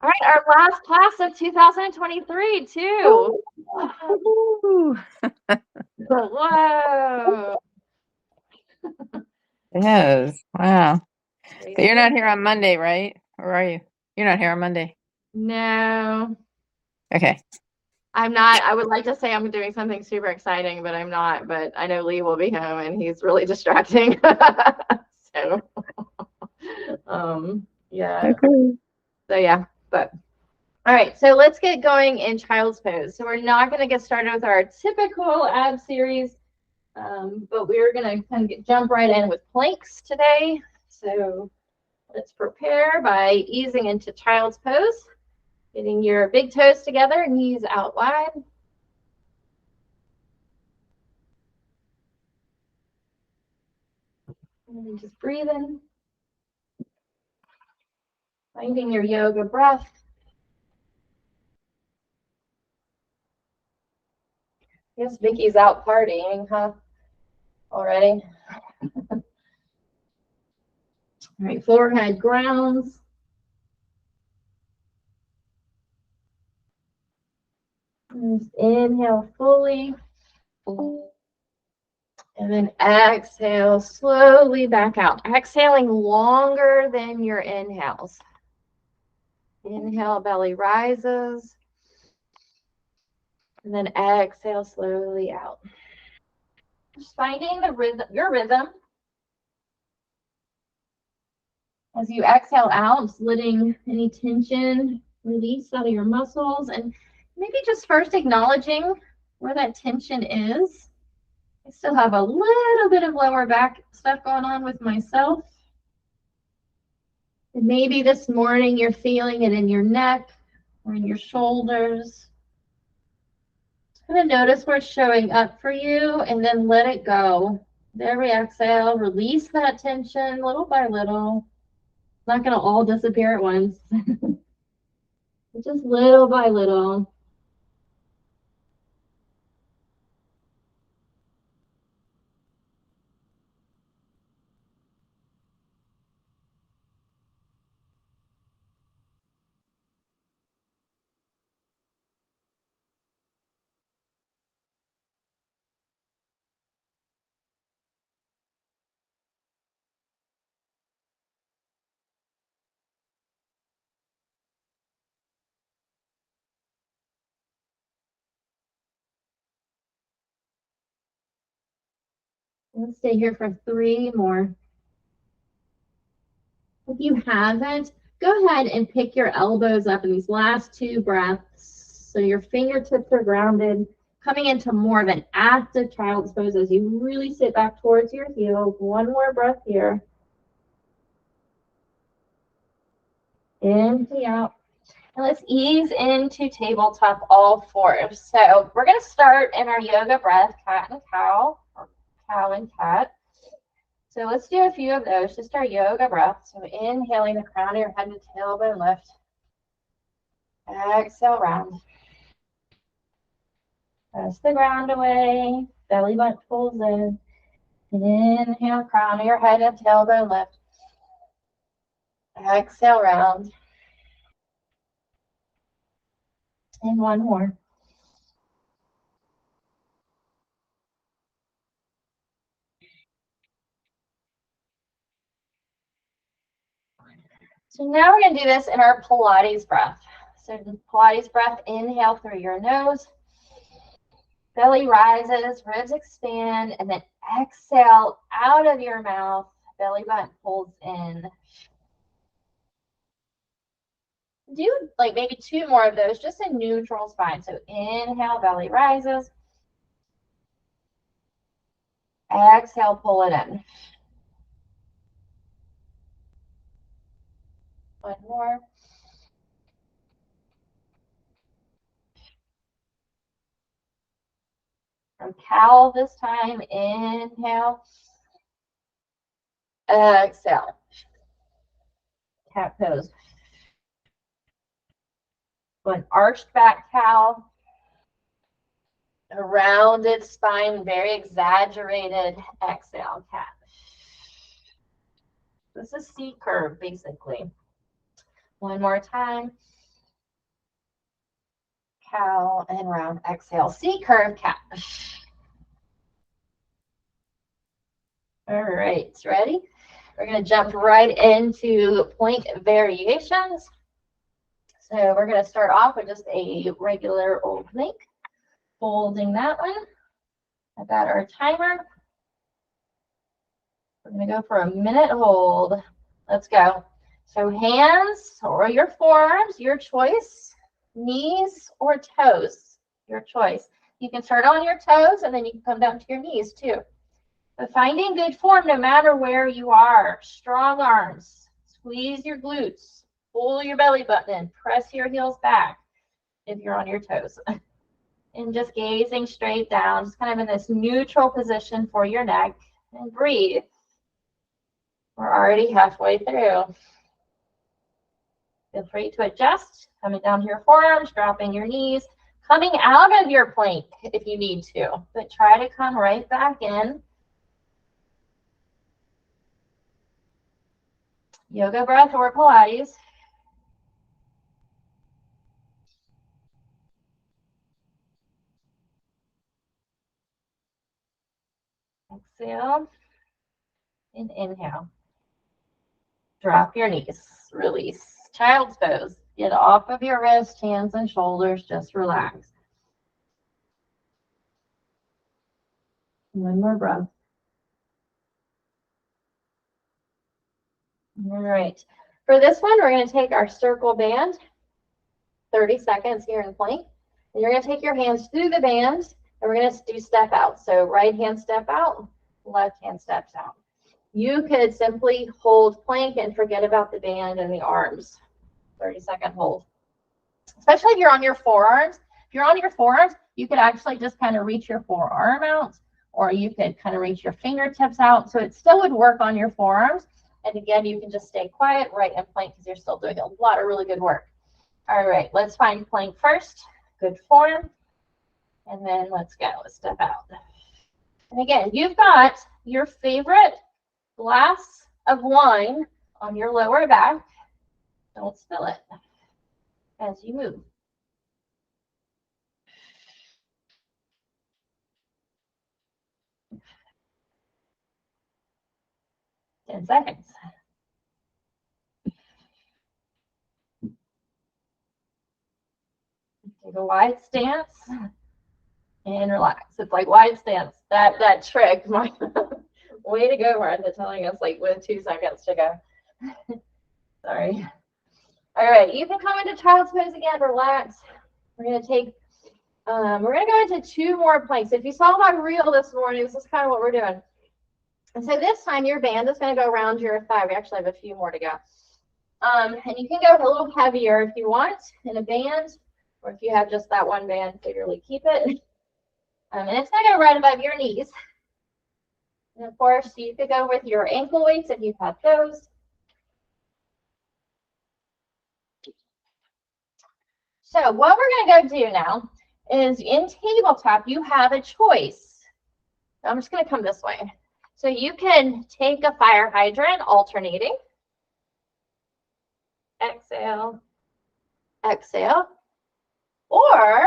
All right, our last class of 2023 too. Ooh. Whoa. Yes. Wow. But you're not here on Monday, right? Or are you? You're not here on Monday. No, Okay. I'm not. I would like to say I'm doing something super exciting, but I'm not. But I know Lee will be home and he's really distracting. So, yeah. Okay. So, yeah. But, all right. So, let's get going in child's pose. So, we're not going to get started with our typical ab series, but we're going to kind of jump right in with planks today. So, let's prepare by easing into child's pose, getting your big toes together, knees out wide. And then just breathing, finding your yoga breath. Yes, Vicky's out partying, huh? Already. All right, forehead grounds. Just inhale fully. And then exhale slowly back out. Exhaling longer than your inhales. Inhale, belly rises. And then exhale slowly out. Just finding the rhythm, your rhythm. As you exhale out, just letting any tension release out of your muscles, and maybe just first acknowledging where that tension is. I still have a little bit of lower back stuff going on with myself. And maybe this morning you're feeling it in your neck or in your shoulders. Just kind of notice where it's showing up for you and then let it go. Every exhale, release that tension little by little. It's not going to all disappear at once. Just little by little. Let's stay here for 3 more. If you haven't, go ahead and pick your elbows up in these last 2 breaths. So your fingertips are grounded, coming into more of an active child's pose as you really sit back towards your heels. 1 more breath here. Empty out. And let's ease into tabletop all 4. So we're going to start in our yoga breath, cat and cow, or cow and cat. So let's do a few of those, just our yoga breath. So inhaling the crown of your head to tailbone lift. Exhale, round. Press the ground away. Belly button pulls in. Inhale, crown of your head and tailbone lift. Exhale, round. And 1 more. So now we're going to do this in our Pilates breath. So the Pilates breath, inhale through your nose. Belly rises, ribs expand, and then exhale out of your mouth. Belly button pulls in. Do like maybe 2 more of those, just in neutral spine. So inhale, belly rises. Exhale, pull it in. 1 more. From cow this time, inhale. Exhale. Cat pose. An arched back cow. A rounded spine, very exaggerated exhale, cat. This is C curve, basically. 1 more time. cow, and round exhale. C curve cat. All right, ready? We're going to jump right into plank variations. So we're going to start off with just a regular old plank, folding that one. I've got our timer. We're going to go for a minute hold. Let's go. So hands or your forearms, your choice. Knees or toes, your choice. You can start on your toes and then you can come down to your knees too. But finding good form no matter where you are. Strong arms. Squeeze your glutes. Pull your belly button in. Press your heels back if you're on your toes. And just gazing straight down, just kind of in this neutral position for your neck. And breathe. We're already halfway through. Feel free to adjust, coming down to your forearms, dropping your knees, coming out of your plank if you need to, but try to come right back in. Yoga breath or Pilates. Exhale and inhale. Drop your knees, release. Child's pose. Get off of your wrists, hands, and shoulders. Just relax. One more breath. All right. For this one, we're going to take our circle band, 30 seconds here in plank. And you're going to take your hands through the band, and we're going to do step out. So right hand step out, left hand steps out. You could simply hold plank and forget about the band and the arms. 30-second hold. Especially if you're on your forearms. If you're on your forearms, you could actually just kind of reach your forearm out, or you could kind of reach your fingertips out. So it still would work on your forearms. And again, you can just stay quiet right in plank because you're still doing a lot of really good work. All right, let's find plank first. Good form. And then let's go. Let's step out. And again, you've got your favorite glass of wine on your lower back. Don't spill it as you move. Ten seconds. Take a wide stance and relax. It's like wide stance. That trick. Way to go, Martha, telling us like with 2 seconds to go. Sorry. All right, you can come into child's pose again. Relax. We're gonna go into 2 more planks. If you saw my reel this morning, this is kind of what we're doing. And so this time your band is going to go around your thigh. We actually have a few more to go. And you can go a little heavier if you want in a band, or if you have just that one band, figuratively keep it. And it's going to go right above your knees. And of course, you could go with your ankle weights if you've had those. So what we're going to go do now is in tabletop, you have a choice. I'm just going to come this way. So you can take a fire hydrant alternating. Exhale, exhale. Or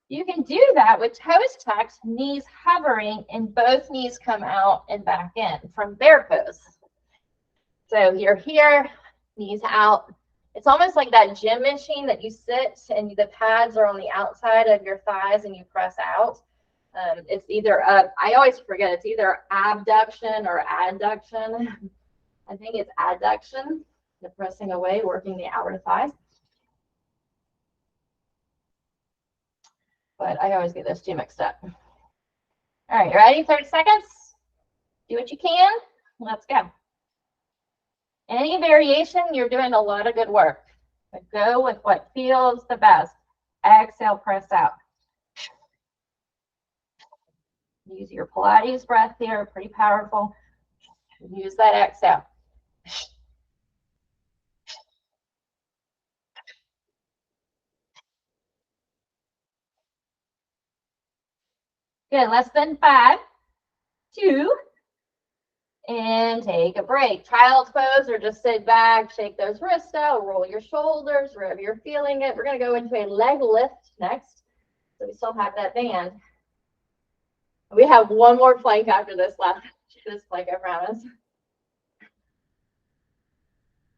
you can do that with toes tucked, knees hovering, and both knees come out and back in from bear pose. So you're here, knees out. It's almost like that gym machine that you sit and the pads are on the outside of your thighs and you press out. It's either I always forget, it's either abduction or adduction. I think it's adduction, the pressing away, working the outer thighs. But I always get those two mixed up. All right, ready? 30 seconds. Do what you can. Let's go. Any variation, you're doing a lot of good work. But go with what feels the best. Exhale, press out. Use your Pilates breath here, pretty powerful. Use that exhale. Good, less than 5, 2, and take a break. Child's pose, or just sit back, shake those wrists out, roll your shoulders wherever you're feeling it. We're going to go into a leg lift next. So we still have that band. We have one more plank after this left. This plank, I promise.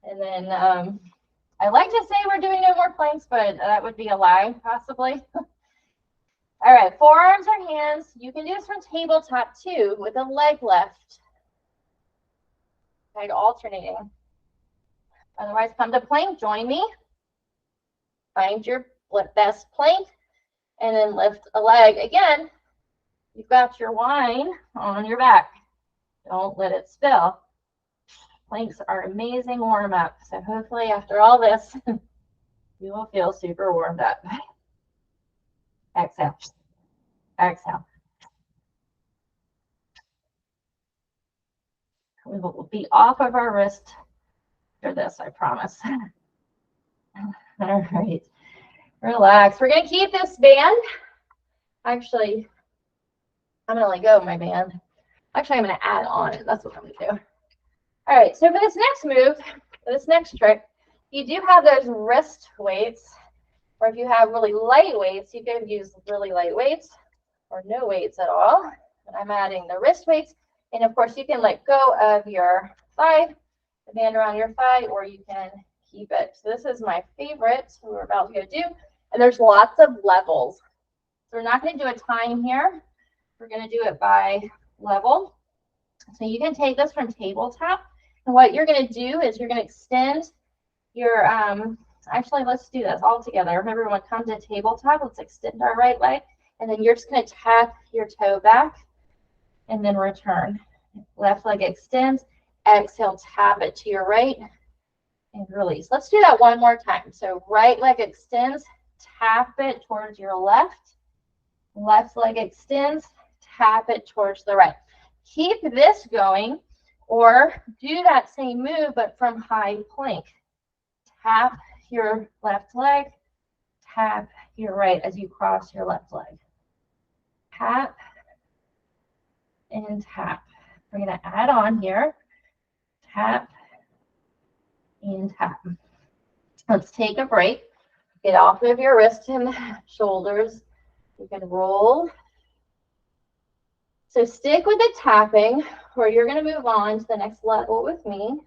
And then I like to say we're doing no more planks, but that would be a lie, possibly. All right, forearms or hands. You can do this from tabletop too, with a leg left. Like alternating. Otherwise, come to plank. Join me. Find your best plank, and then lift a leg. Again, you've got your wine on your back. Don't let it spill. Planks are amazing warm up. So hopefully after all this, you will feel super warmed up. Exhale. Exhale. We will be off of our wrist for this, I promise. All right. Relax. We're going to keep this band. Actually, I'm going to let go of my band. Actually, I'm going to add on it. That's what I'm going to do. All right. So for this next move, for this next trick, you do have those wrist weights, or if you have really light weights, you can use really light weights or no weights at all. And I'm adding the wrist weights. And of course, you can let go of your thigh, the band around your thigh, or you can keep it. So this is my favorite we're about to go do. And there's lots of levels. So we're not going to do a time here. We're going to do it by level. So you can take this from tabletop. And what you're going to do is you're going to extend your, actually, let's do this all together. Remember, when it comes to tabletop, let's extend our right leg. And then you're just going to tap your toe back and then return. Left leg extends. Exhale, tap it to your right and release. Let's do that one more time. So right leg extends, tap it towards your left. Left leg extends, tap it towards the right. Keep this going, or do that same move, but from high plank. Tap your left leg, tap your right as you cross your left leg. Tap and tap. We're going to add on here. Tap and tap. Let's take a break. Get off of your wrists and shoulders. You can roll. So stick with the tapping, or you're going to move on to the next level with me.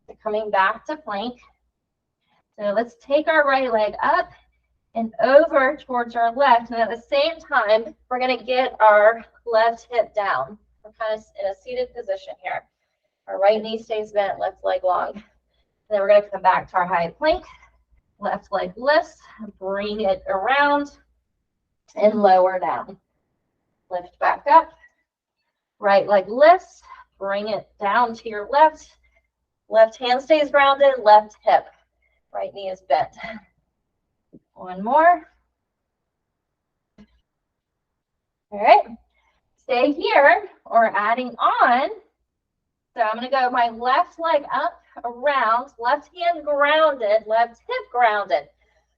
So coming back to plank. So let's take our right leg up and over towards our left. And at the same time, we're going to get our left hip down. We're kind of in a seated position here. Our right knee stays bent, left leg long. And then we're going to come back to our high plank. Left leg lifts, bring it around and lower down. Lift back up. Right leg lifts, bring it down to your left. Left hand stays grounded, left hip. Right knee is bent. One more. All right. Stay here or adding on. So I'm going to go my left leg up, around, left hand grounded, left hip grounded.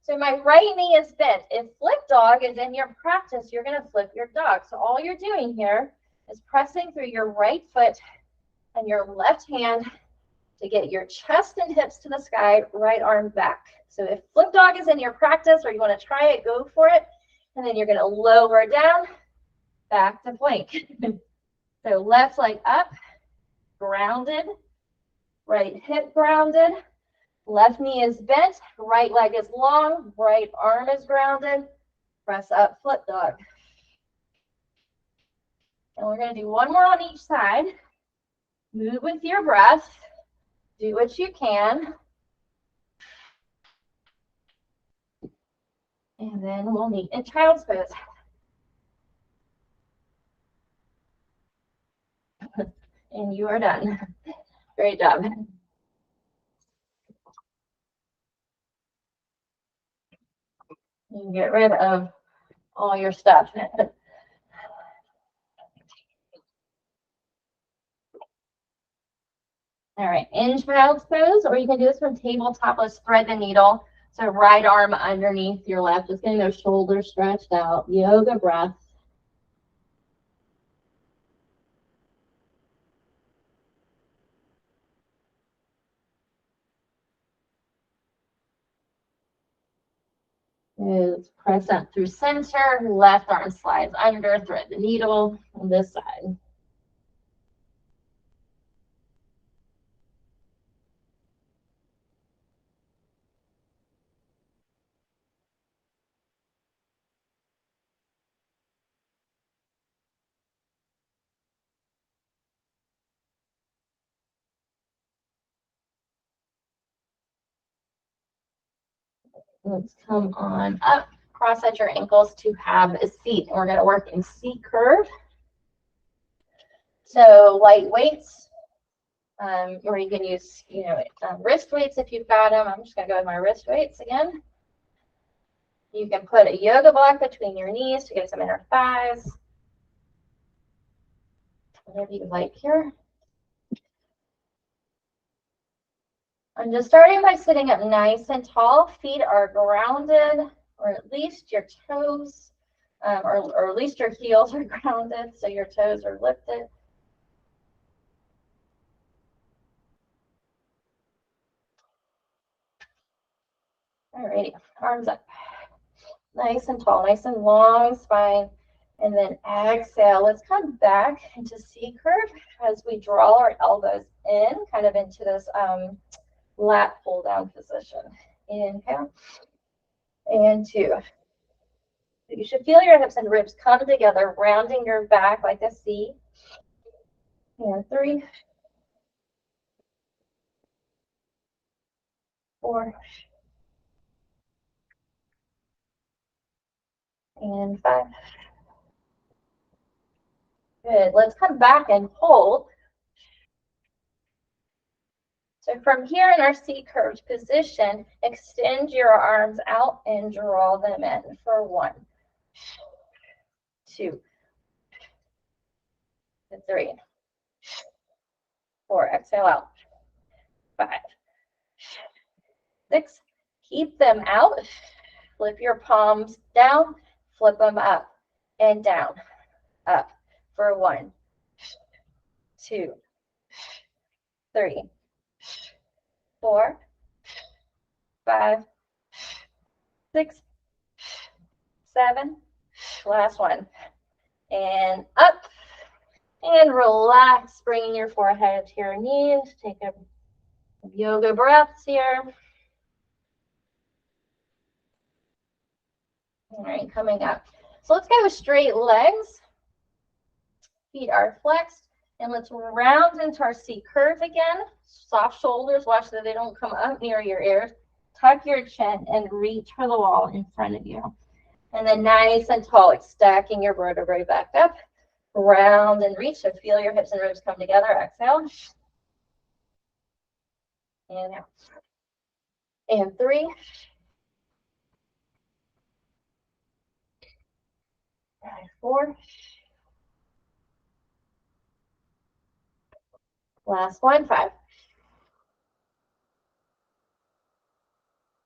So my right knee is bent. If flip dog is in your practice, you're going to flip your dog. So all you're doing here is pressing through your right foot and your left hand to get your chest and hips to the sky, right arm back. So if flip dog is in your practice or you want to try it, go for it. And then you're going to lower down, back to plank. So left leg up, grounded, right hip grounded, left knee is bent, right leg is long, right arm is grounded. Press up, flip dog. And we're going to do one more on each side. Move with your breath. Do what you can. And then we'll meet in child's pose. And you are done. Great job. You can get rid of all your stuff. All right, in child's pose, or you can do this from tabletop. Let's thread the needle. So right arm underneath your left, just getting those shoulders stretched out. Yoga breath. Let's press up through center. Left arm slides under. Thread the needle on this side. Let's come on up. Cross at your ankles to have a seat. And we're going to work in C curve. So light weights, or you can use, wrist weights if you've got them. I'm just going to go with my wrist weights again. You can put a yoga block between your knees to get some inner thighs. Whatever you like here. I'm just starting by sitting up nice and tall. Feet are grounded, or at least your toes, or at least your heels are grounded, so your toes are lifted. Alrighty, arms up. Nice and tall, nice and long spine. And then exhale. Let's come back into C curve as we draw our elbows in, kind of into this lat pull down position. Inhale. And 2. You should feel your hips and ribs come together, rounding your back like a C. And 3, 4, and 5. Good. Let's come back and hold. So from here in our C curved position, extend your arms out and draw them in for 1, 2, 3, 4. Exhale out. 5, 6. Keep them out. Flip your palms down. Flip them up and down. Up for 1, 2, 3, 4, 5, 6, 7. Last one. And up. And relax, bringing your forehead to your knees. Take a yoga breaths here. All right, coming up. So let's go with straight legs. Feet are flexed. And let's round into our C curve again. Soft shoulders. Watch that they don't come up near your ears. Tuck your chin and reach for the wall in front of you. And then nice and tall, like stacking your vertebrae back up. Round and reach. So feel your hips and ribs come together. Exhale. Inhale. And 3. 4. Last one. 5.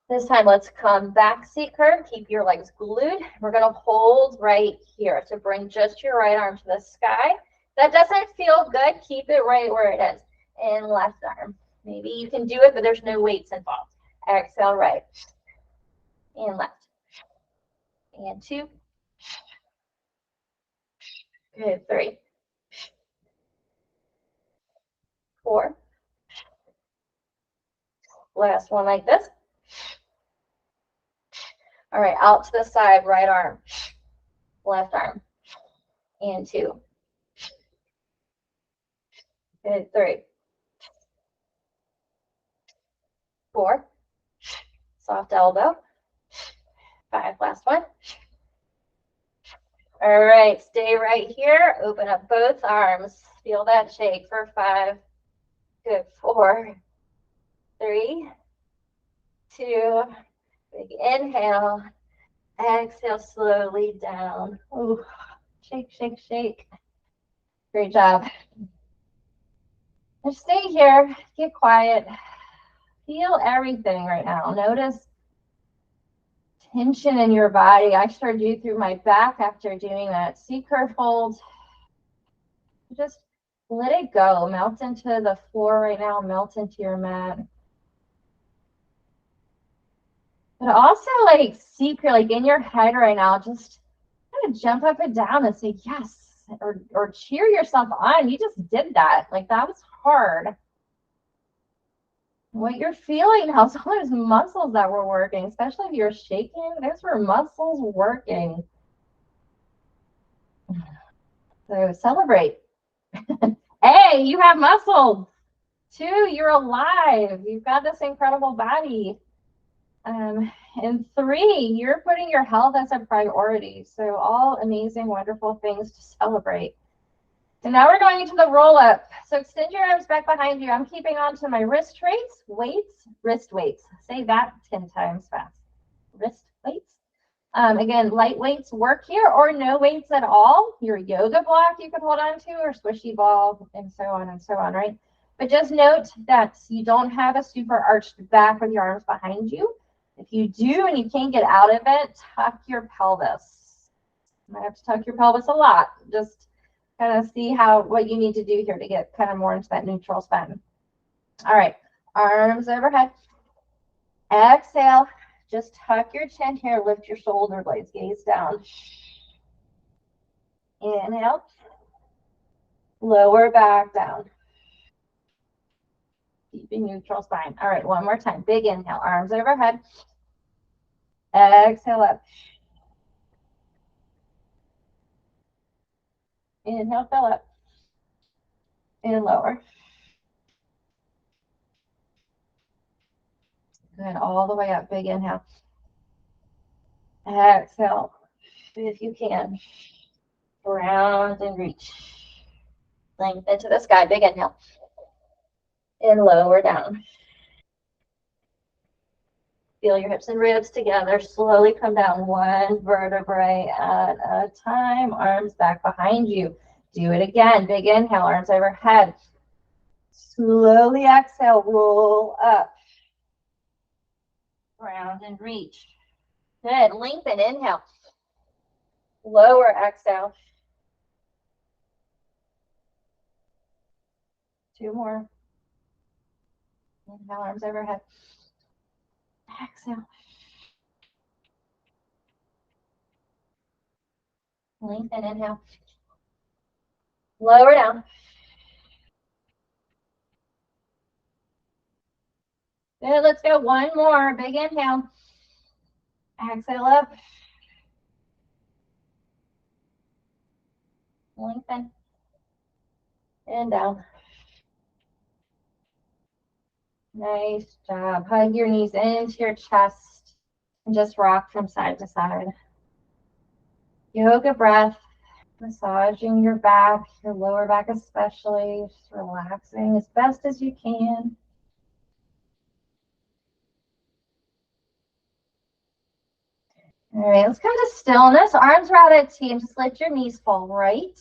This time, let's come back, C curve. Keep your legs glued. We're going to hold right here to bring just your right arm to the sky. That doesn't feel good. Keep it right where it is. And left arm. Maybe you can do it, but there's no weights involved. Exhale, right. And left. And 2. Good. 3. 4. Last one like this. All right, out to the side, right arm, left arm, and 2. Good. 3. 4. Soft elbow. 5. Last one. All right, stay right here. Open up both arms. Feel that shake for 5. Good. 4, 3, 2. Big inhale. Exhale slowly down. Ooh, shake, shake, shake. Great job. Just stay here. Get quiet. Feel everything right now. Notice tension in your body. I started to do through my back after doing that C curve hold. Just let it go. Melt into the floor right now. Melt into your mat. But also like secret, like in your head right now, just kind of jump up and down and say yes, or cheer yourself on. You just did that. Like that was hard. What you're feeling now, some of those muscles that were working, especially if you're shaking, those were muscles working. So celebrate. Hey, you have muscles. Two, you're alive. You've got this incredible body. And three, you're putting your health as a priority. So all amazing, wonderful things to celebrate. So now we're going into the roll up. So extend your arms back behind you. I'm keeping on to my wrist wrist weights. Say that 10 times fast. Wrist weights. Again, light weights work here or no weights at all. Your yoga block you can hold on to or squishy ball and so on, right? But just note that you don't have a super arched back with your arms behind you. If you do and you can't get out of it, tuck your pelvis. You might have to tuck your pelvis a lot. Just kind of see what you need to do here to get kind of more into that neutral spine. All right, arms overhead. Exhale. Just tuck your chin here, lift your shoulder blades, gaze down. Inhale, lower back down. Keeping neutral spine. All right, one more time. Big inhale, arms overhead. Exhale up. Inhale, fill up. And lower. Good, all the way up. Big inhale. Exhale, if you can. Round and reach. Lengthen to the sky. Big inhale. And lower down. Feel your hips and ribs together. Slowly come down one vertebrae at a time. Arms back behind you. Do it again. Big inhale, arms overhead. Slowly exhale, roll up. Round and reach. Good. Lengthen, inhale. Lower, exhale. Two more. Inhale, arms overhead. Exhale. Lengthen, inhale. Lower down. Good, let's go. One more. Big inhale. Exhale up. Lengthen. And down. Nice job. Hug your knees into your chest and just rock from side to side. Yoga breath. Massaging your back, your lower back especially. Just relaxing as best as you can. All right, let's come to stillness. Arms are out at T and just let your knees fall right.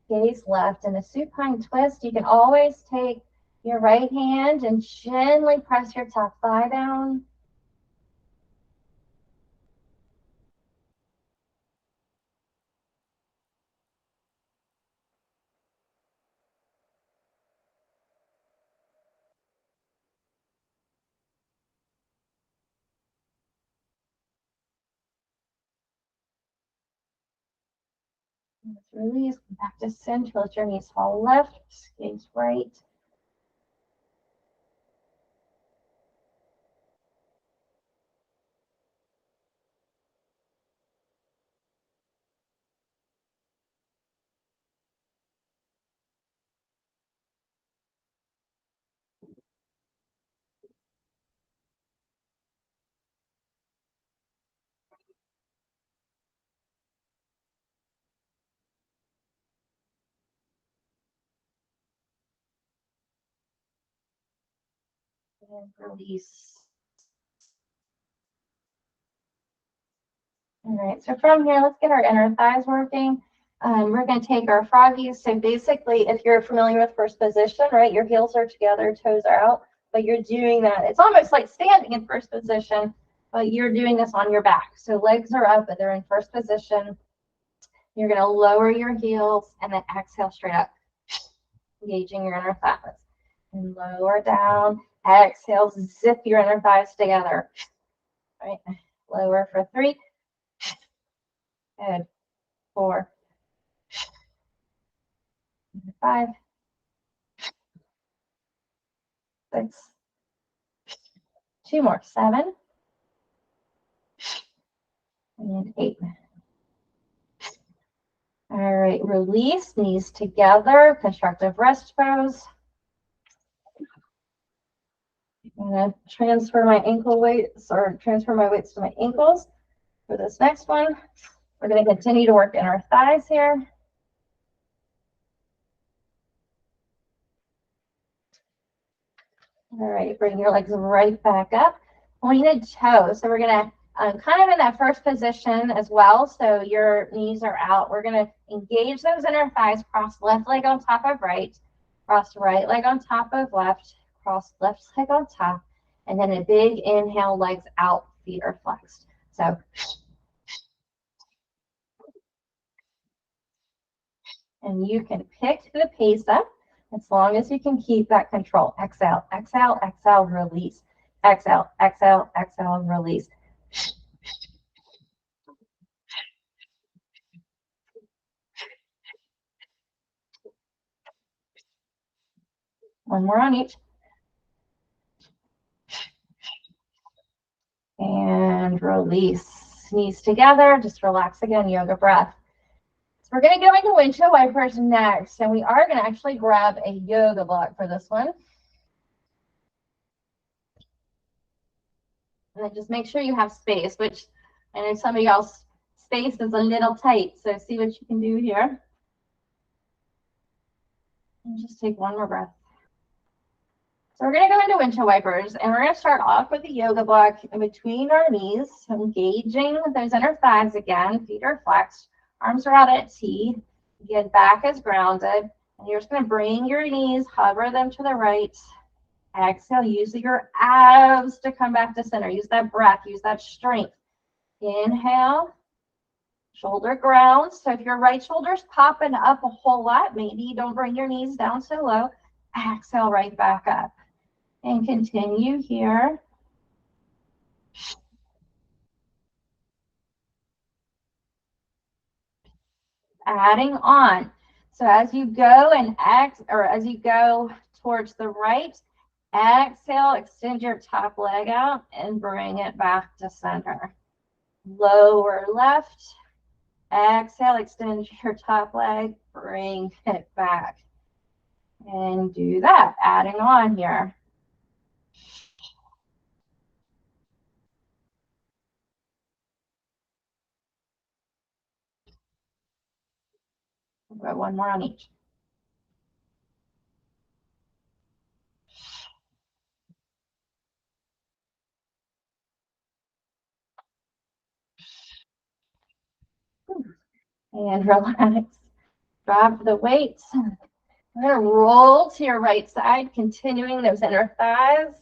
Gaze left. In a supine twist, you can always take your right hand and gently press your top thigh down. Let's release. Come back to center. Let your knees fall left. Gaze right. And release. All right, so from here, let's get our inner thighs working. We're going to take our froggies. So basically, if you're familiar with first position, right, your heels are together, toes are out, but you're doing that. It's almost like standing in first position, but you're doing this on your back. So legs are up, but they're in first position. You're going to lower your heels and then exhale straight up, engaging your inner thighs. And lower down, exhale, zip your inner thighs together. All right, lower for 3. Good. 4, 5, 6. 2 more. 7 and 8. All right, release, knees together, constructive rest pose. I'm going to transfer my ankle weights or transfer my weights to my ankles for this next one. We're going to continue to work in our thighs here. All right, bring your legs right back up. Pointed toes. So we're going to kind of in that first position as well. So your knees are out. We're going to engage those inner thighs. Cross left leg on top of right. Cross right leg on top of left. Cross left leg on top. And then a big inhale, legs out, feet are flexed. So and you can pick the pace up as long as you can keep that control. Exhale, exhale, exhale, release. Exhale, exhale, exhale, release. One more on each. And release. Knees together, just relax again, yoga breath. So we're going to go into windshield wipers next, and we are going to actually grab a yoga block for this one. And then just make sure you have space, which I know some of y'all's space is a little tight, so see what you can do here. And just take one more breath. So we're going to go into windshield wipers, and we're going to start off with a yoga block in between our knees, engaging those inner thighs again. Feet are flexed, arms are out at T. Again, back is grounded, and you're just going to bring your knees, hover them to the right. Exhale, use your abs to come back to center. Use that breath, use that strength. Inhale, shoulder grounds. So if your right shoulder's popping up a whole lot, maybe don't bring your knees down so low. Exhale, right back up. And continue here. Adding on. So as you go and as you go towards the right, exhale, extend your top leg out and bring it back to center. Lower left. Exhale, extend your top leg, bring it back. And do that, adding on here. We've got one more on each. And relax. Drop the weights. We're going to roll to your right side, continuing those inner thighs.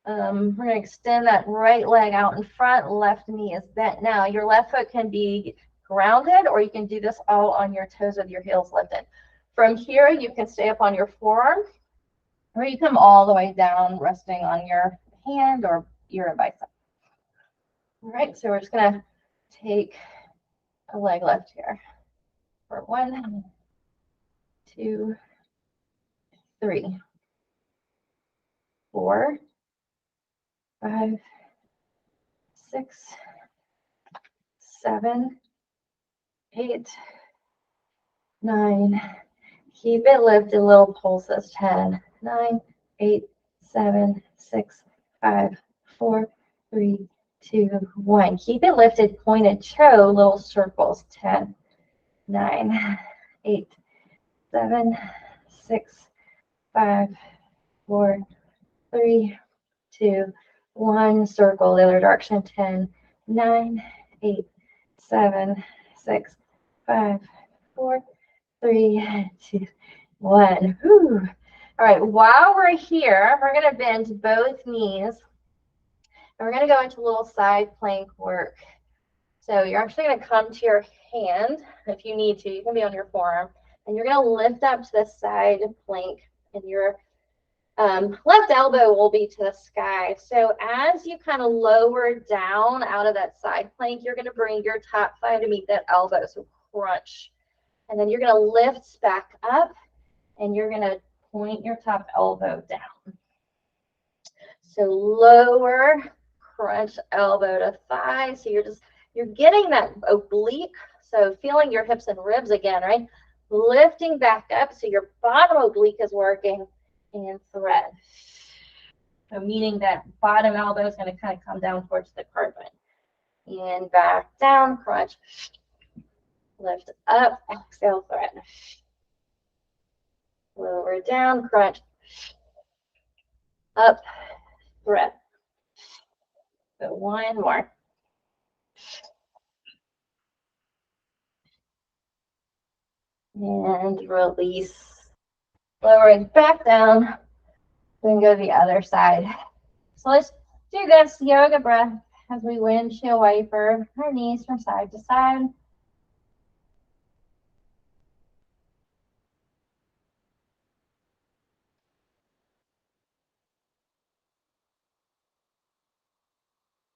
We're going to extend that right leg out in front. Left knee is bent. Now, your left foot can be grounded, or you can do this all on your toes with your heels lifted. From here, you can stay up on your forearm, or you come all the way down, resting on your hand or your bicep. All right, so we're just going to take a leg lift here for 1, 2, 3, 4, 5, 6, 7, 8, 9. Keep it lifted, little pulses. 10, 9, 8, 7, 6, 5, 4, 3, 2, 1. Keep it lifted, pointed toe, little circles. 10, 9, 8, 7, 6, 5, 4, 3, 2, 1. Circle the other direction. 10, 9, 8, 7, 6, 5, 4, 3, 2, 1. Whew. All right, while we're here, we're going to bend both knees. And we're going to go into a little side plank work. So you're actually going to come to your hand if you need to. You can be on your forearm. And you're going to lift up to the side plank. And you're Left elbow will be to the sky. So as you kind of lower down out of that side plank, you're going to bring your top thigh to meet that elbow. So crunch. And then you're going to lift back up and you're going to point your top elbow down. So lower, crunch elbow to thigh. So you're getting that oblique. So feeling your hips and ribs again, right? Lifting back up so your bottom oblique is working, and thread. So meaning that bottom elbow is going to kind of come down towards the carpet. And back down, crunch. Lift up, exhale, thread. Lower down, crunch. Up, thread. So one more. And release. Lowering back down. Then go to the other side. So let's do this yoga breath as we windshield wiper our knees from side to side.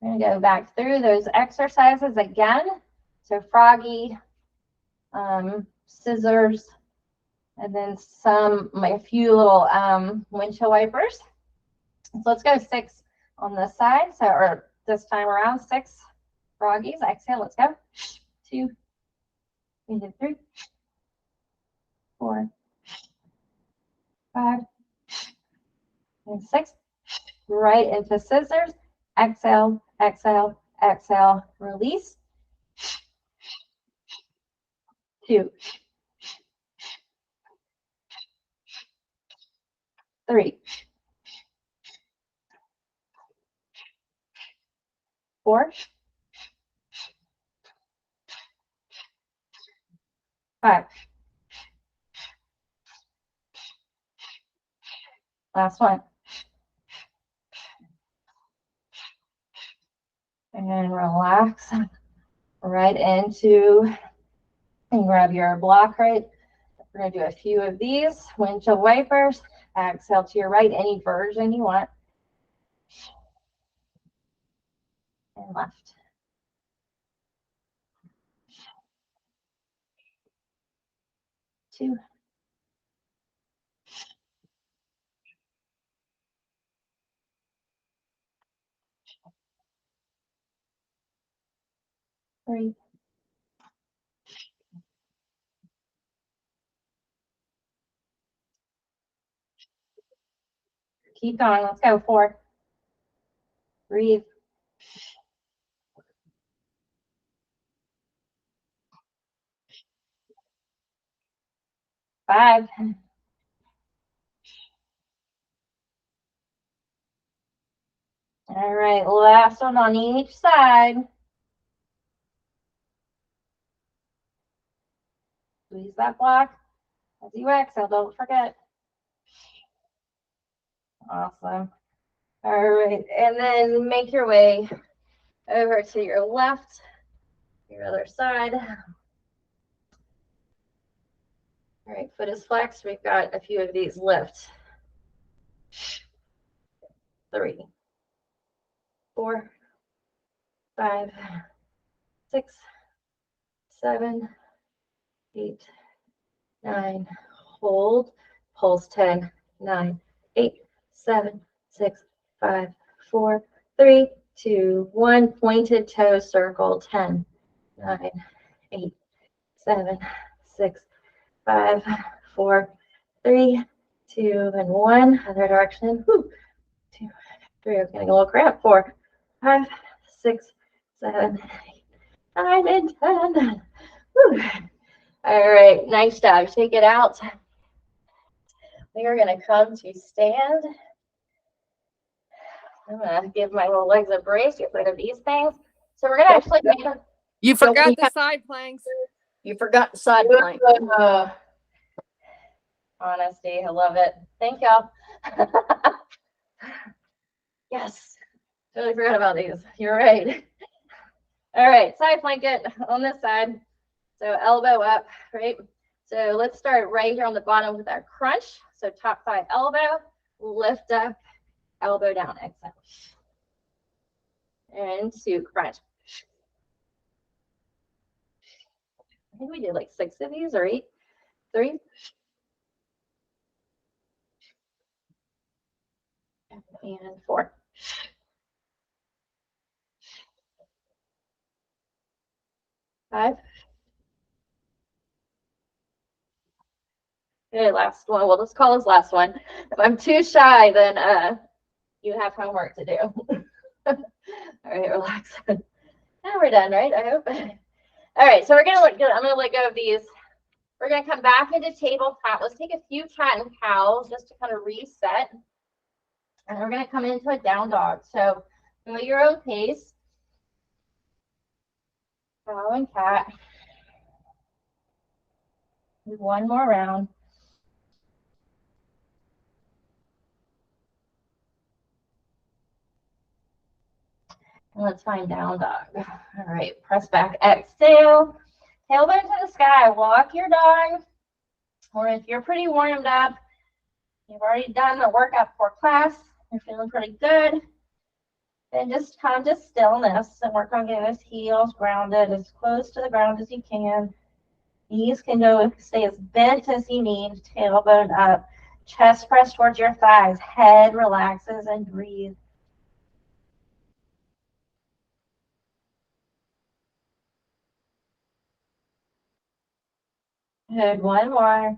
We're going to go back through those exercises again. So froggy, scissors, and then a few little windshield wipers. So let's go 6 on this side. So, or this time around, 6 froggies. Exhale, let's go. 2, 3, 4, 5, and 6. Right into scissors. Exhale, exhale, exhale, release. 2, 3, 4, 5. Last one. And relax right into, and grab your block right. We're going to do a few of these windshield wipers. Exhale to your right, any version you want. And left. Two. 3. 4. Keep going. Let's go. 4. Breathe. 5. All right, last one on each side. Squeeze that block as you exhale, don't forget. Awesome. All right, and then make your way over to your left, your other side. All right, foot is flexed. We've got a few of these lift. 3, 4, 5, 6, 7, 8, 9. Hold. Pulse 10, 9, 8, 7, 6, 5, 4, 3, 2, 1. Pointed toe circle 10, 9, 8, 7, 6, 5, 4, 3, 2, and 1. Other direction. 2, 3. I'm getting a little cramp. 4, 5, 6, 7, 8, 9, and 10. Whew. All right, nice job. Take it out. We are going to come to stand. I'm going to give my little legs a brace, get rid of these things. So we're going to actually make a... You forgot the side planks. You forgot the side plank. Honesty, I love it. Thank y'all. Yes, totally forgot about these. You're right. All right, side blanket on this side. So elbow up, right? So let's start right here on the bottom with our crunch. So top thigh elbow, lift up, elbow down, exhale. Into crunch. I think we did like 6 of these or 8. 3. And 4. 5. Okay, last one. We'll just call this last one. If I'm too shy, then you have homework to do. All right, relax. Now we're done, right? I hope. All right, so we're gonna look good. I'm gonna let go of these. We're gonna come back into tabletop. Let's take a few cat and cows just to kind of reset. And we're gonna come into a down dog. So go at your own pace. Cow and cat. One more round. And let's find down dog. All right, press back, exhale. Tailbone to the sky. Walk your dog. Or if you're pretty warmed up, you've already done the workout before class, you're feeling pretty good, then just come to stillness and work on getting those heels grounded as close to the ground as you can. Knees can go stay as bent as you need, tailbone up, chest press towards your thighs, head relaxes, and breathe. Good, one more.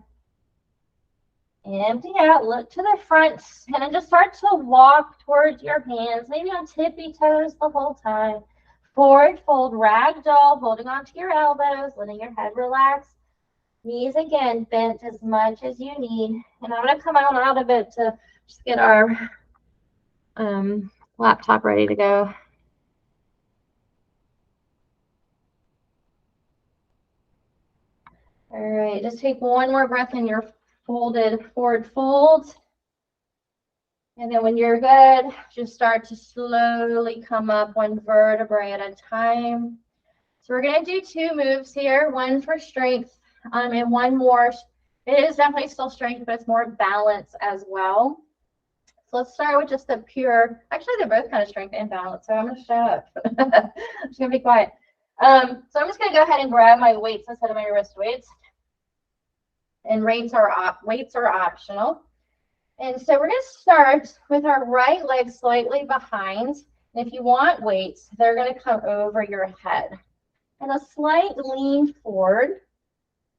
Empty out, look to the front, and then just start to walk towards your hands, maybe on tippy toes the whole time. Forward fold, ragdoll, holding onto your elbows, letting your head relax. Knees again bent as much as you need. And I'm going to come out of it to just get our laptop ready to go. All right, just take one more breath in your folded forward fold. And then when you're good, just start to slowly come up one vertebrae at a time. So we're going to do 2 moves here, one for strength and one more. It is definitely still strength, but it's more balance as well. So let's start with just the pure, actually they're both kind of strength and balance, so I'm going to shut up. I'm just going to be quiet. So I'm just going to go ahead and grab my weights instead of my wrist weights. And weights are optional. And so we're going to start with our right leg slightly behind. And if you want weights, they're going to come over your head. And a slight lean forward.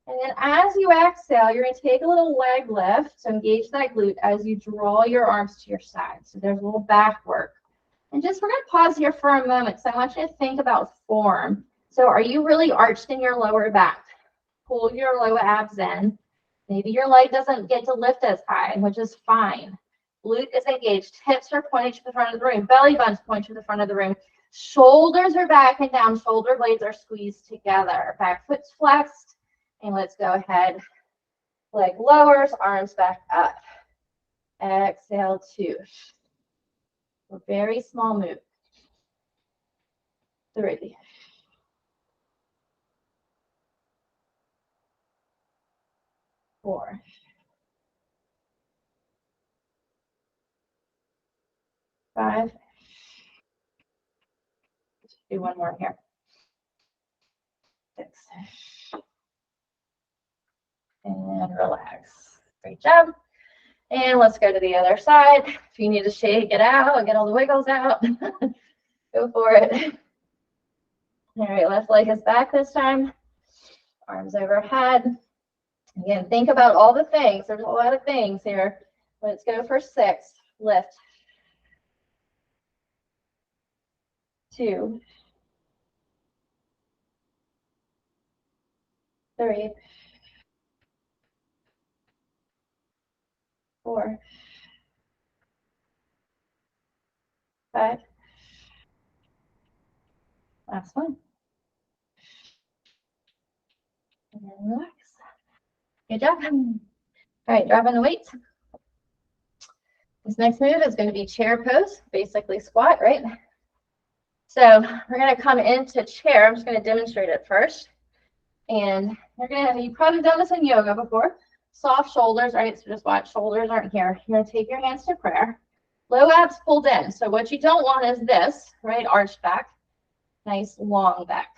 And then as you exhale, you're going to take a little leg lift. So engage that glute as you draw your arms to your side. So there's a little back work. And just we're going to pause here for a moment. So I want you to think about form. So are you really arched in your lower back? Pull your lower abs in. Maybe your leg doesn't get to lift as high, which is fine. Glute is engaged. Hips are pointing to the front of the room. Belly button's pointing to the front of the room. Shoulders are back and down. Shoulder blades are squeezed together. Back foot's flexed. And let's go ahead. Leg lowers, arms back up. Exhale, 2. A very small move. 3. 4. 5. Let's do one more here. 6. And relax. Great job. And let's go to the other side. If you need to shake it out, get all the wiggles out, go for it. All right, left leg is back this time. Arms overhead. Again, think about all the things. There's a lot of things here. Let's go for 6. Lift. 2. 3. 4. 5. Last one. And then relax. Good job. All right, dropping the weights. This next move is going to be chair pose, basically squat, right? So we're going to come into chair. I'm just going to demonstrate it first. And you've probably done this in yoga before. soft shoulders, right? So just watch, shoulders aren't here. You're gonna take your hands to prayer. Low abs pulled in. So what you don't want is this, right? Arched back, nice long back.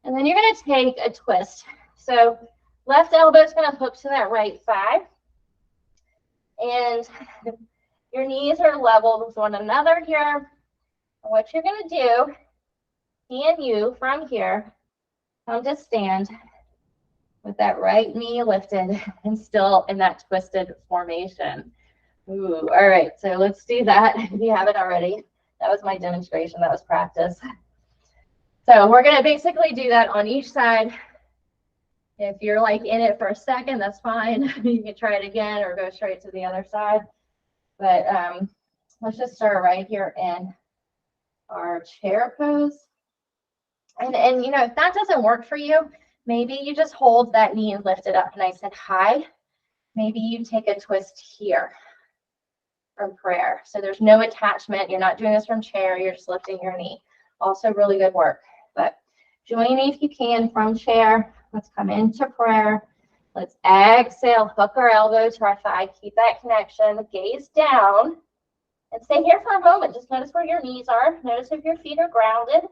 And then you're gonna take a twist. So left elbow is gonna hook to that right thigh. And your knees are level with one another here. And what you're gonna do, can you from here come to stand with that right knee lifted and still in that twisted formation. Ooh, all right, so let's do that if you haven't already. That was my demonstration, that was practice. So we're gonna basically do that on each side. If you're like in it for a second, that's fine. You can try it again or go straight to the other side. But let's just start right here in our chair pose. And you know, if that doesn't work for you, maybe you just hold that knee and lift it up nice and high. Maybe you take a twist here from prayer. So there's no attachment. You're not doing this from chair. You're just lifting your knee. Also really good work. But join me if you can from chair. Let's come into prayer. Let's exhale, hook our elbow to our thigh. Keep that connection. Gaze down and stay here for a moment. Just notice where your knees are. Notice if your feet are grounded.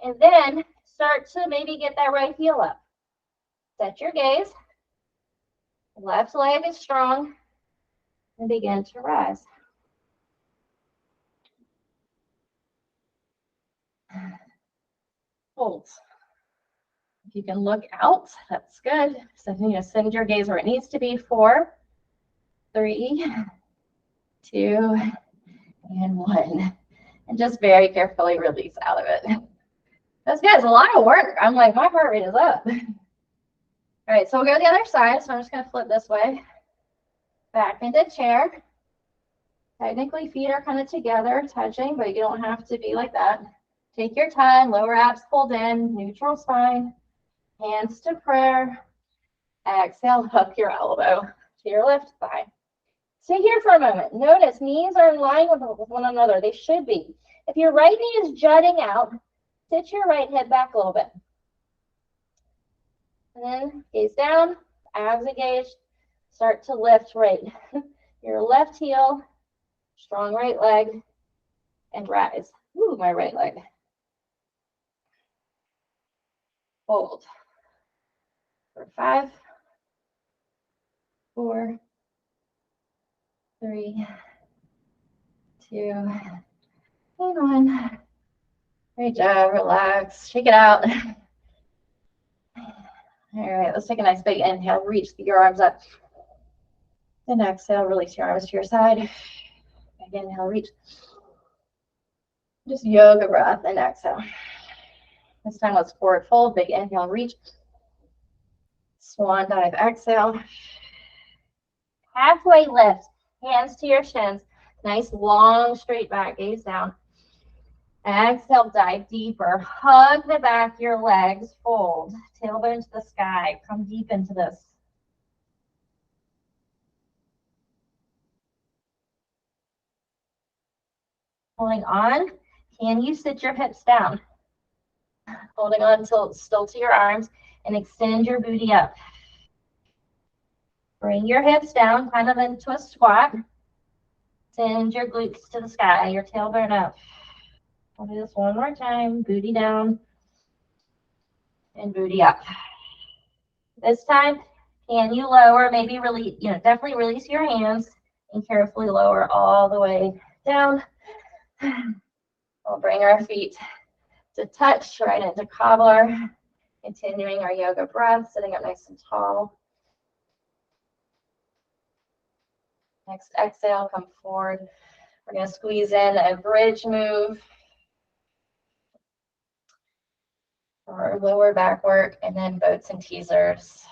And then start to maybe get that right heel up. Set your gaze. Left leg is strong. And begin to rise. Hold. If you can look out, that's good. So send your gaze where it needs to be. 4, 3, 2, and 1. And just very carefully release out of it. That's good. It's a lot of work. I'm like, my heart rate is up. All right, so we'll go to the other side. So I'm just going to flip this way. Back into chair. Technically, feet are kind of together, touching, but you don't have to be like that. Take your time. Lower abs pulled in. Neutral spine. Hands to prayer. Exhale, hook your elbow to your left thigh. Stay here for a moment. Notice knees are in line with one another. They should be. If your right knee is jutting out, sit your right hip back a little bit. And then gaze down, abs engaged. Start to lift right. Your left heel, strong right leg, and rise. Ooh, my right leg. Hold. For 5, 4, 3, 2, and 1. Great job. Relax. Shake it out. All right, let's take a nice big inhale. Reach your arms up. And exhale, release your arms to your side. Big inhale, reach. Just yoga breath and exhale. This time, let's forward fold. Big inhale, reach. Swan dive, exhale. Halfway lift, hands to your shins. Nice long straight back, gaze down. Exhale, dive deeper. Hug the back of your legs, fold. Tailbone to the sky. Come deep into this. Holding on. Can you sit your hips down? Holding on until it's still to your arms and extend your booty up. Bring your hips down, kind of into a squat. Send your glutes to the sky, your tailbone up. I'll do this one more time. Booty down and booty up. This time, can you lower, maybe release, definitely release your hands and carefully lower all the way down. We'll bring our feet to touch right into cobbler. Continuing our yoga breath, sitting up nice and tall. Next exhale, come forward. We're going to squeeze in a bridge move or lower back work, and then boats and teasers.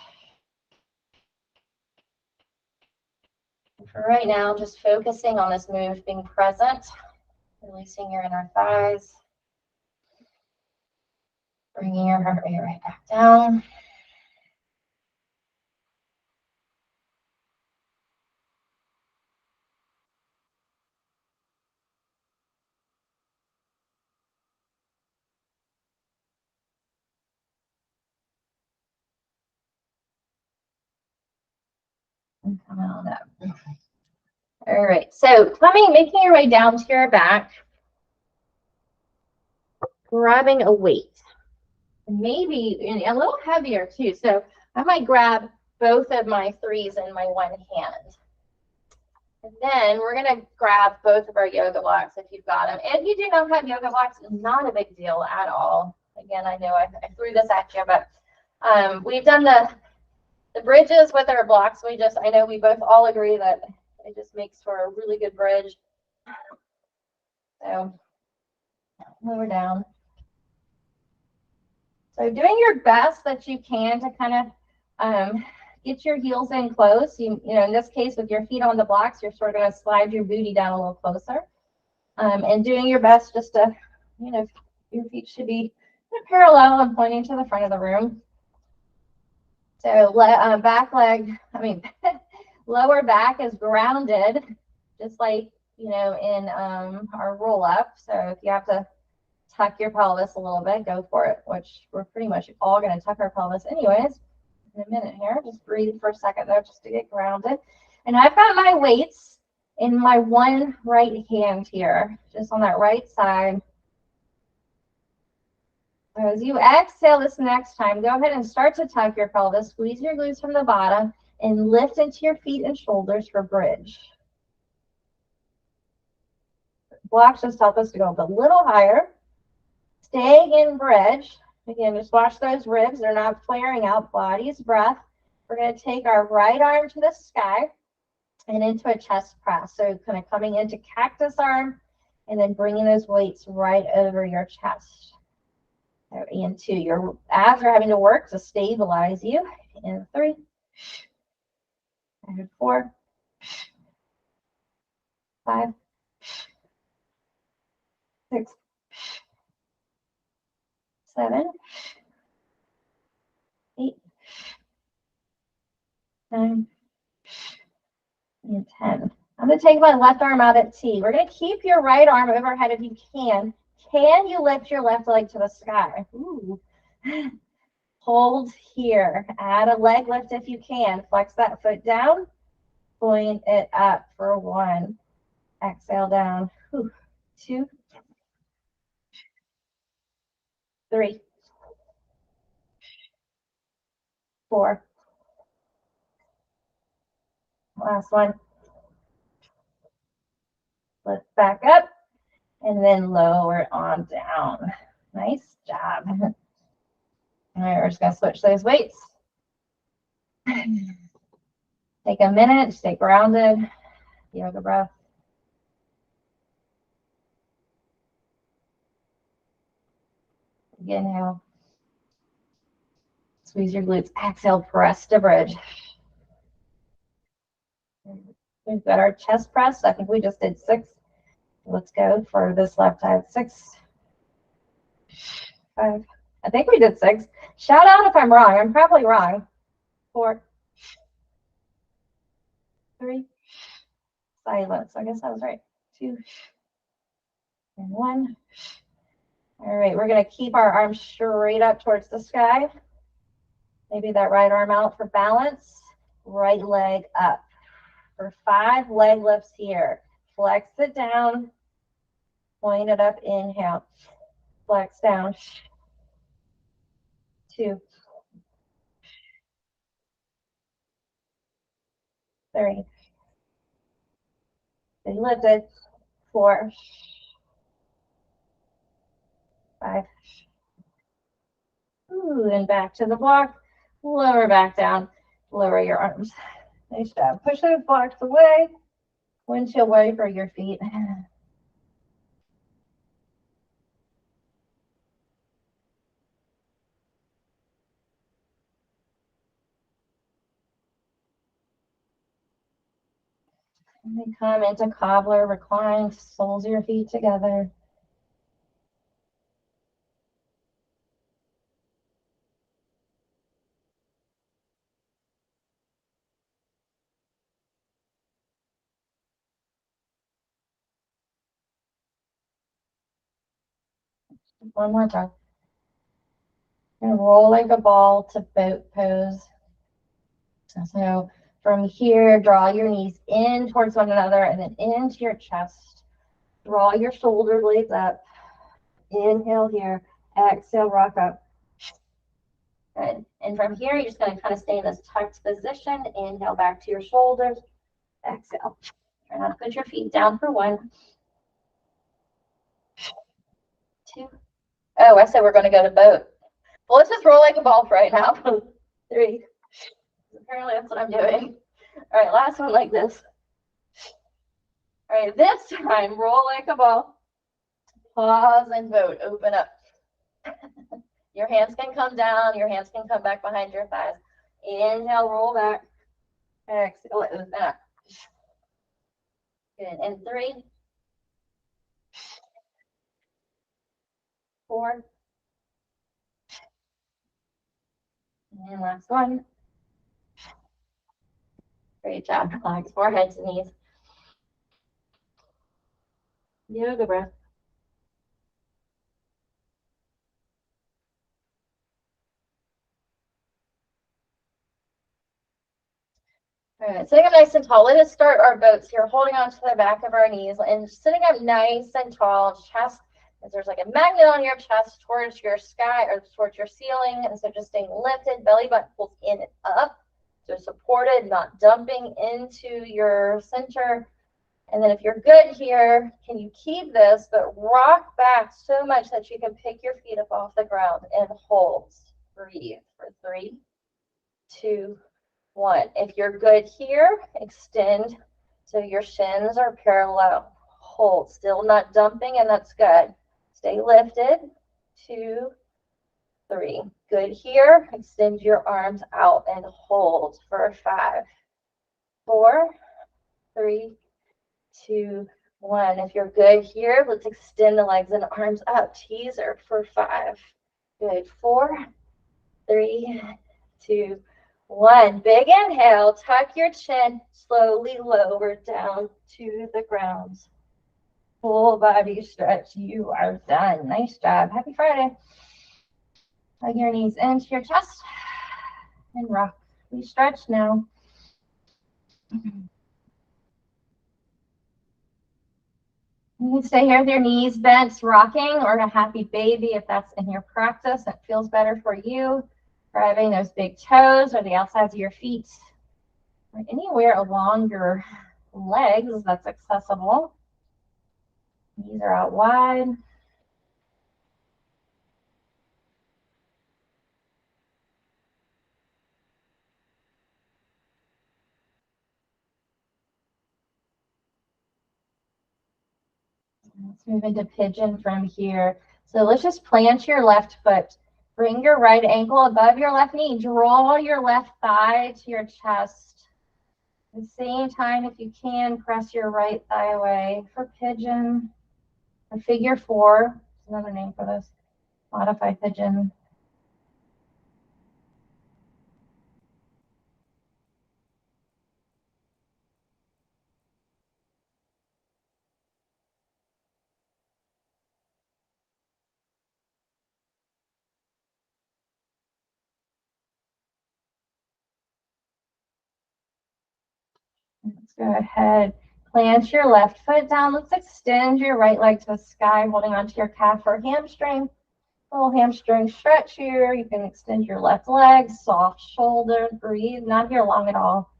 And for right now, just focusing on this move, being present, releasing your inner thighs, bringing your heart rate right back down. And come on up. All right, so making your way down to your back, grabbing a weight, maybe a little heavier too. So I might grab both of my threes in my one hand. And then we're going to grab both of our yoga blocks if you've got them. If you do not have yoga blocks, not a big deal at all. Again, I know I threw this at you, but we've done the bridges with our blocks. I know we both all agree that it just makes for a really good bridge. So lower down. So doing your best that you can to kind of get your heels in close. You know, in this case, with your feet on the blocks, you're sort of going to slide your booty down a little closer. And doing your best just to, you know, your feet should be parallel and pointing to the front of the room. So back leg, lower back is grounded, just like, you know, in our roll up. So if you have to tuck your pelvis a little bit, go for it, which we're pretty much all going to tuck our pelvis anyways in a minute here. Just breathe for a second though, just to get grounded. And I've got my weights in my one right hand here, just on that right side. As you exhale this next time, go ahead and start to tuck your pelvis, squeeze your glutes from the bottom, and lift into your feet and shoulders for bridge. Blocks just help us to go a little higher. Staying in bridge. Again, just watch those ribs. They're not flaring out. Body's breath. We're going to take our right arm to the sky and into a chest press. So kind of coming into cactus arm and then bringing those weights right over your chest. And 2. Your abs are having to work to stabilize you. And 3. And 4. 5. 6. 7. 8. 9. And 10. I'm going to take my left arm out at T. We're going to keep your right arm overhead if you can. Can you lift your left leg to the sky? Ooh. Hold here. Add a leg lift if you can. Flex that foot down. Point it up for 1. Exhale down. 2. 3. 4. Last one. Lift back up and then lower it on down. Nice job. All right, we're just going to switch those weights. Take a minute, stay grounded. Yoga breath. Inhale. Squeeze your glutes. Exhale, press to bridge. We've got our chest press. I think we just did 6. Let's go for this left side. 6. 5. I think we did 6. Shout out if I'm wrong. I'm probably wrong. 4. 3. Silence. I guess I was right. 2. And 1. All right, we're going to keep our arms straight up towards the sky. Maybe that right arm out for balance. Right leg up. For 5 leg lifts here. Flex it down. Point it up. Inhale. Flex down. 2. 3. Stay lifted. 4. 5. Ooh, and back to the block. Lower back down. Lower your arms. Nice job. Push those blocks away. Windshield wiper your feet. And then come into cobbler, recline, soles of your feet together. One more time. And roll like a ball to boat pose. So from here, draw your knees in towards one another and then into your chest. Draw your shoulder blades up. Inhale here. Exhale, rock up. Good. And from here, you're just going to kind of stay in this tucked position. Inhale back to your shoulders. Exhale. Try not to put your feet down for 1, 2. Oh, I said we're going to go to boat. Well, let's just roll like a ball for right now. 3. Apparently that's what I'm doing. All right, last one like this. All right, this time, roll like a ball. Pause and boat. Open up. Your hands can come down. Your hands can come back behind your thighs. Inhale, roll back. Exhale, open up. Good. And 3, 4. And last one. Great job. Relax foreheads and knees. Yoga breath. All right, sitting up nice and tall. Let us start our boats here, holding on to the back of our knees and sitting up nice and tall. Chest, as there's like a magnet on your chest towards your sky or towards your ceiling. And so just staying lifted, belly button pulls in and up. So supported, not dumping into your center. And then if you're good here, can you keep this, but rock back so much that you can pick your feet up off the ground and hold. Breathe for 3, 2, 1. If you're good here, extend so your shins are parallel. Hold, still not dumping, and that's good. Stay lifted. 2, 3. Good here. Extend your arms out and hold for 5, 4, 3, 2, 1. If you're good here, let's extend the legs and arms up. Teaser for 5. Good. 4, 3, 2, 1. Big inhale. Tuck your chin. Slowly lower down to the ground. Full body stretch. You are done. Nice job. Happy Friday. Hug your knees into your chest and rock. We stretch now. You can stay here with your knees bent, rocking, or a happy baby if that's in your practice. It feels better for you. Driving those big toes or the outsides of your feet, or anywhere along your legs that's accessible. Knees are out wide. Let's move into pigeon from here. So let's just plant your left foot. Bring your right ankle above your left knee. Draw your left thigh to your chest. At the same time, if you can, press your right thigh away for pigeon or figure 4. That's another name for this. Modified pigeon. Let's go ahead. Plant your left foot down. Let's extend your right leg to the sky, holding onto your calf or hamstring. Little hamstring stretch here. You can extend your left leg, soft shoulders. Breathe. Not here long at all.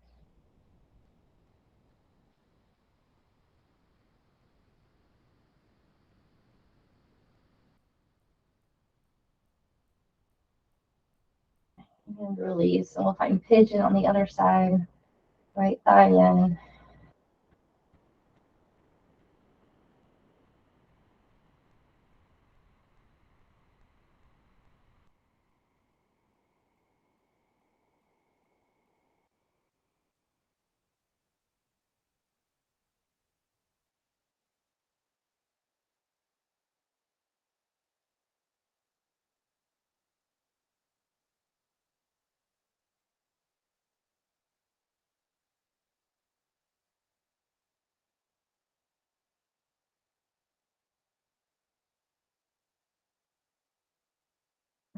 And release. And we'll find pigeon on the other side. Right thigh in.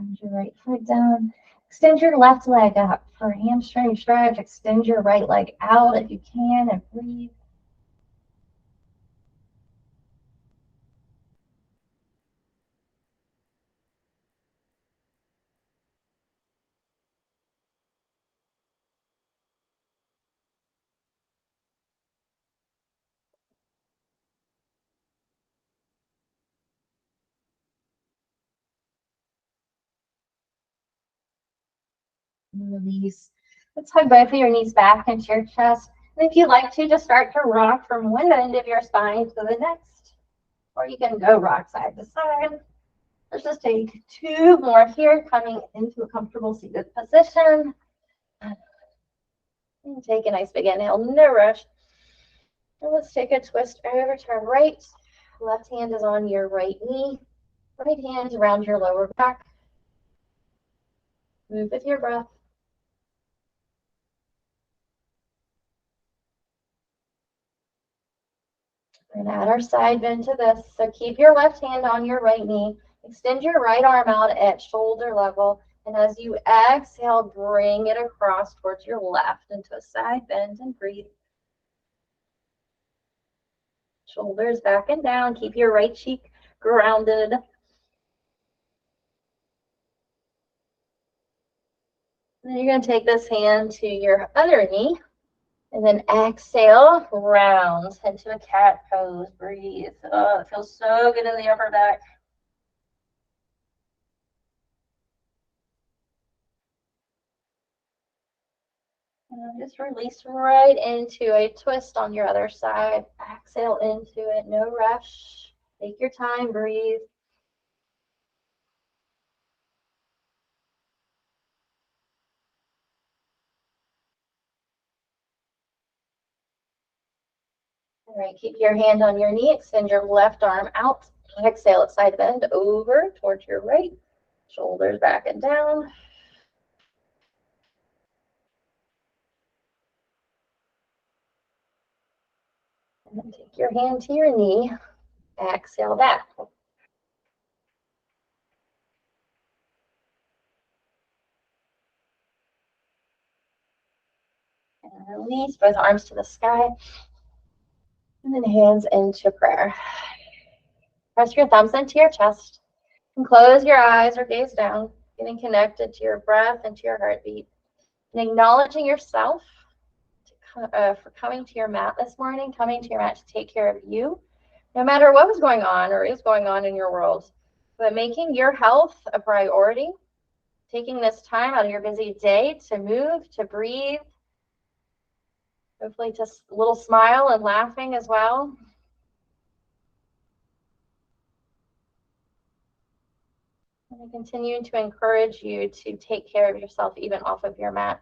Bend your right foot down. Extend your left leg up for a hamstring stretch. Extend your right leg out if you can and breathe. Release. Let's hug both of your knees back into your chest. And if you'd like to, just start to rock from one end of your spine to the next. Or you can go rock side to side. Let's just take 2 more here, coming into a comfortable seated position. And take a nice big inhale, no rush. And let's take a twist over, turn right. Left hand is on your right knee. Right hand around your lower back. Move with your breath. We're going to add our side bend to this. So keep your left hand on your right knee. Extend your right arm out at shoulder level. And as you exhale, bring it across towards your left into a side bend and breathe. Shoulders back and down. Keep your right cheek grounded. And then you're going to take this hand to your other knee. And then exhale, round into a cat pose. Breathe. Oh, it feels so good in the upper back. And just release right into a twist on your other side. Exhale into it. No rush. Take your time. Breathe. All right, keep your hand on your knee. Extend your left arm out. Exhale at side bend over towards your right. Shoulders back and down. And then take your hand to your knee. Exhale back. And release both arms to the sky. And then hands into prayer. Press your thumbs into your chest. And close your eyes or gaze down, getting connected to your breath and to your heartbeat. And acknowledging yourself for coming to your mat this morning, coming to your mat to take care of you, no matter what was going on or is going on in your world. But making your health a priority, taking this time out of your busy day to move, to breathe, hopefully just a little smile and laughing as well. And I continue to encourage you to take care of yourself even off of your mat.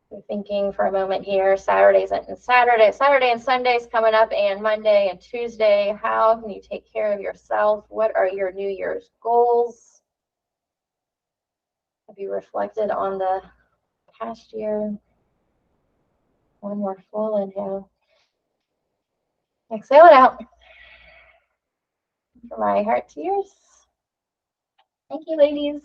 We're thinking for a moment here, Saturday and Sundays coming up, and Monday and Tuesday. How can you take care of yourself? What are your New Year's goals? Have you reflected on the past year? One more full inhale. Exhale it out. From my heart to yours. Thank you, ladies.